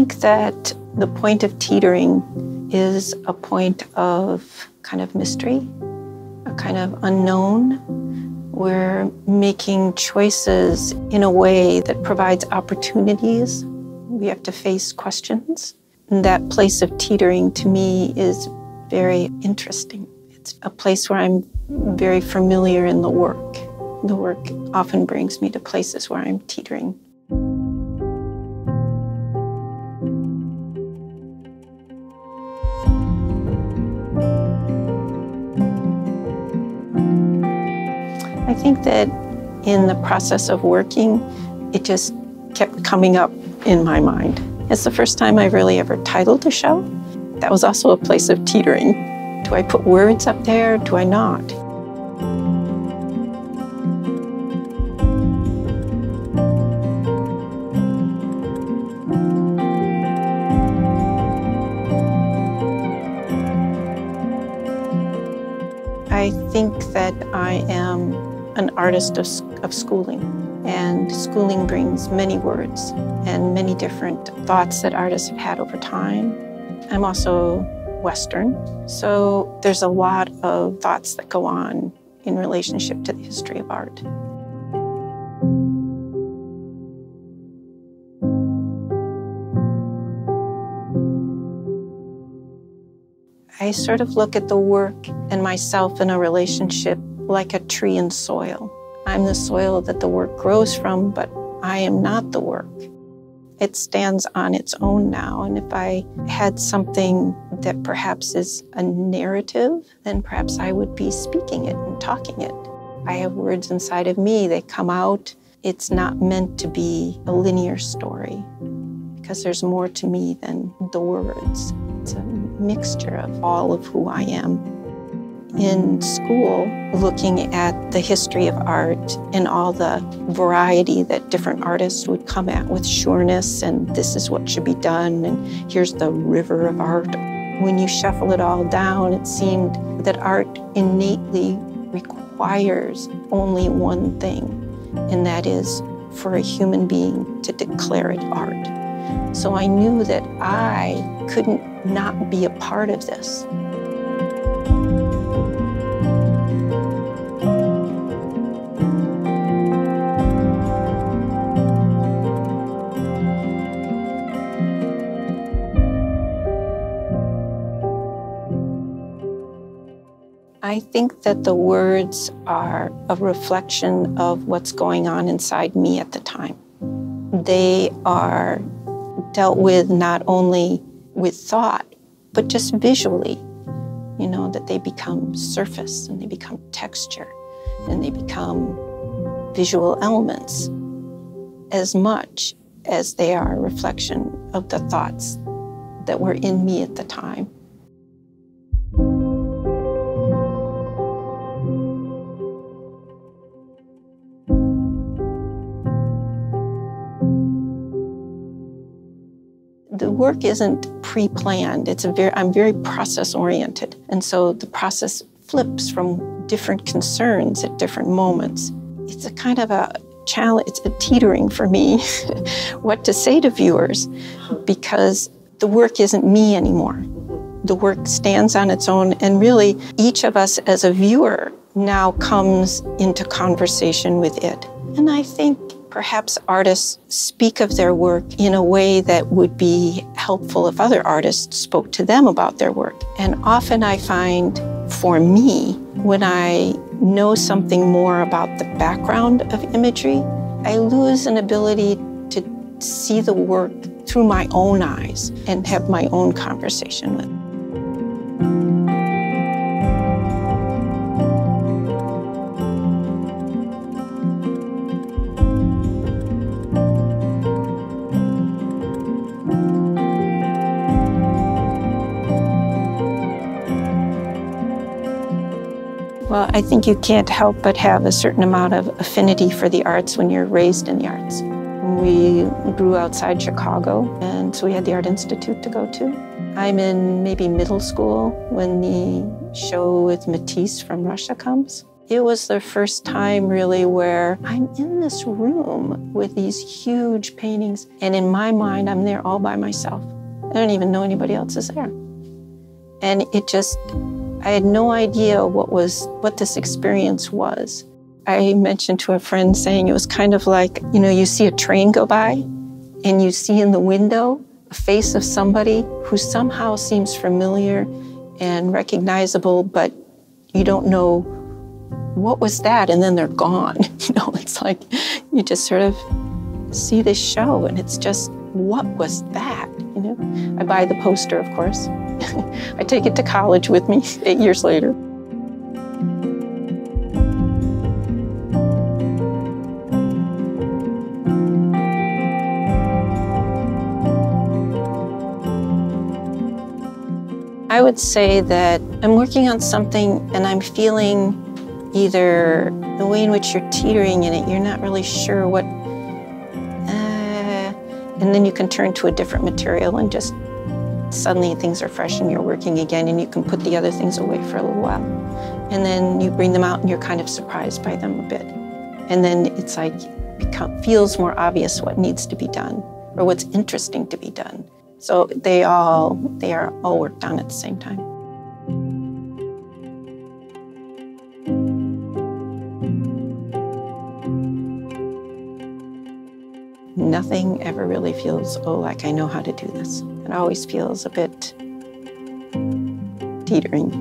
think that the point of teetering is a point of kind of mystery, a kind of unknown. We're making choices in a way that provides opportunities. We have to face questions. And that place of teetering, to me, is very interesting. It's a place where I'm very familiar in the work. The work often brings me to places where I'm teetering. I think that in the process of working, it just kept coming up in my mind. It's the first time I really ever titled a show. That was also a place of teetering. Do I put words up there? Do I not? I think that I am an artist of schooling, and schooling brings many words and many different thoughts that artists have had over time. I'm also Western, so there's a lot of thoughts that go on in relationship to the history of art. I sort of look at the work and myself in a relationship like a tree and soil. I'm the soil that the work grows from, but I am not the work. It stands on its own now, and if I had something that perhaps is a narrative, then perhaps I would be speaking it and talking it. I have words inside of me, they come out. It's not meant to be a linear story, because there's more to me than the words. It's a mixture of all of who I am. In school, looking at the history of art and all the variety that different artists would come at with sureness, and this is what should be done, and here's the river of art. When you shuffle it all down, it seemed that art innately requires only one thing, and that is for a human being to declare it art. So I knew that I couldn't not be a part of this. I think that the words are a reflection of what's going on inside me at the time. They are dealt with not only with thought, but just visually, you know, that they become surface and they become texture and they become visual elements as much as they are a reflection of the thoughts that were in me at the time. The work isn't pre-planned. I'm very process-oriented. And so the process flips from different concerns at different moments. It's a kind of a challenge, it's a teetering for me, what to say to viewers, because the work isn't me anymore. The work stands on its own, and really each of us as a viewer now comes into conversation with it. And I think perhaps artists speak of their work in a way that would be helpful if other artists spoke to them about their work. And often I find, for me, when I know something more about the background of imagery, I lose an ability to see the work through my own eyes and have my own conversation with it. Well, I think you can't help but have a certain amount of affinity for the arts when you're raised in the arts. We grew outside Chicago, and so we had the Art Institute to go to. I'm in maybe middle school when the show with Matisse from Russia comes. It was the first time really where I'm in this room with these huge paintings, and in my mind, I'm there all by myself. I don't even know anybody else is there. And I had no idea what this experience was. I mentioned to a friend saying it was kind of like, you see a train go by and you see in the window a face of somebody who somehow seems familiar and recognizable, but you don't know what was that, and then they're gone. It's like you just sort of see this show and it's just, what was that? I buy the poster, of course. I take it to college with me 8 years later. I would say that I'm working on something and I'm feeling either the way in which you're teetering in it, you're not really sure what, and then you can turn to a different material and just suddenly things are fresh and you're working again, and you can put the other things away for a little while. And then you bring them out and you're kind of surprised by them a bit. And then it's like, it feels more obvious what needs to be done or what's interesting to be done. So they are all worked on at the same time. Nothing ever really feels, like I know how to do this. It always feels a bit teetering.